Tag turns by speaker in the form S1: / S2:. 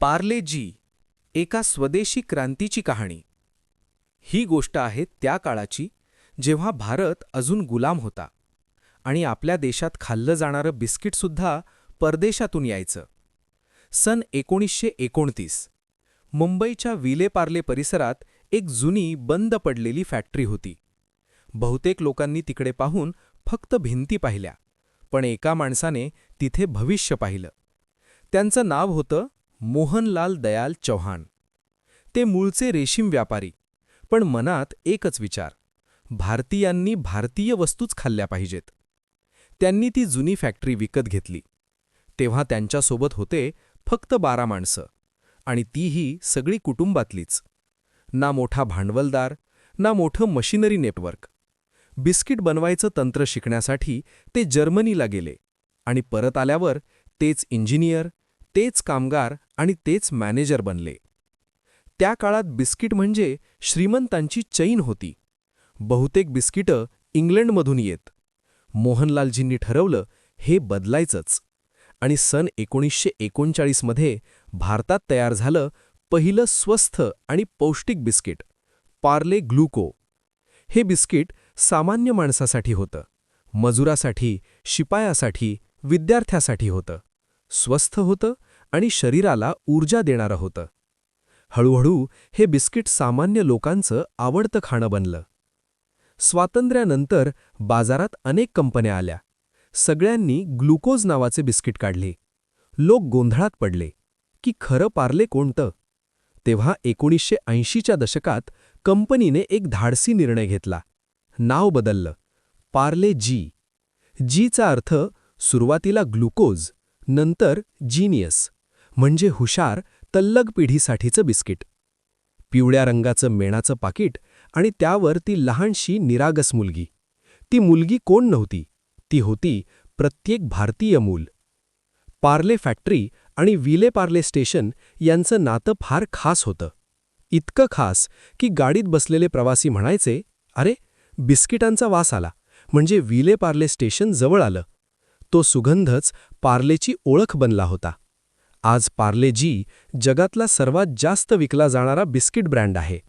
S1: पार्ले जी एका स्वदेशी क्रांतीची कहाणी. ही गोष्ट आहे त्या काळाची जेव्हा भारत अजून गुलाम होता आणि आपल्या देशात खाल्लं जाणारं बिस्किटसुद्धा परदेशातून यायचं. सन 1929 मुंबईच्या विले पार्ले परिसरात एक जुनी बंद पडलेली फॅक्टरी होती. बहुतेक लोकांनी तिकडे पाहून फक्त भिंती पाहिल्या, पण एका माणसाने तिथे भविष्य पाहिलं. त्यांचं नाव होतं मोहनलाल दयाल चौहान. ते मूळचे रेशीम व्यापारी, पण मनात एकच विचार: भारतीयांनी भारतीय वस्तूच खाल्ल्या पाहिजेत. त्यांनी ती जुनी फॅक्टरी विकत घेतली. तेव्हा त्यांच्यासोबत होते फक्त 12 माणसं, आणि तीही सगळी कुटुंबातलीच. ना मोठा भांडवलदार, ना मोठं मशिनरी नेटवर्क. बिस्किट बनवायचं तंत्र शिकण्यासाठी ते जर्मनीला गेले आणि परत आल्यावर तेच इंजिनियर, तेच कामगार आणि तेच मॅनेजर बनले. त्या काळात बिस्किट म्हणजे श्रीमंतांची चैन होती. बहुतेक बिस्किटं इंग्लंडमधून येत. मोहनलालजींनी ठरवलं हे बदलायचंच, आणि सन 1939 मध्ये भारतात तयार झालं पहिलं स्वस्थ आणि पौष्टिक बिस्किट, पार्ले ग्लुको. हे बिस्किट सामान्य माणसासाठी होतं, मजुरासाठी, शिपायासाठी, विद्यार्थ्यासाठी होतं. स्वस्थ होतं आणि शरीराला ऊर्जा देणारं होतं. हळूहळू हे बिस्किट सामान्य लोकांचं आवडतं खाणं बनलं. स्वातंत्र्यानंतर बाजारात अनेक कंपन्या आल्या. सगळ्यांनी ग्लुकोज नावाचे बिस्किट काढले. लोक गोंधळात पडले की खरं पार्ले कोणतं. तेव्हा 1980च्या दशकात कंपनीने एक धाडसी निर्णय घेतला. नाव बदललं, पार्ले जी. जीचा अर्थ सुरुवातीला ग्लुकोज, नंतर जीनियस, म्हणजे हुशार, तल्लग पिढीसाठीचं बिस्किट. पिवळ्या रंगाचं मेणाचं पाकिट आणि त्यावर ती लहानशी निरागस मुलगी. ती मुलगी कोण नव्हती, ती होती प्रत्येक भारतीय मूल. पार्ले फॅक्टरी आणि विले पार्ले स्टेशन यांचं नातं फार खास होतं. इतकं खास की गाडीत बसलेले प्रवासी म्हणायचे, अरे, बिस्किटांचा वास आला, म्हणजे विले पार्ले स्टेशन जवळ आलं. तो सुगंधच पार्लेची ओळख बनला होता. आज पार्ले जी जगातला सर्वात जास्त विकला जाणारा बिस्किट ब्रँड आहे.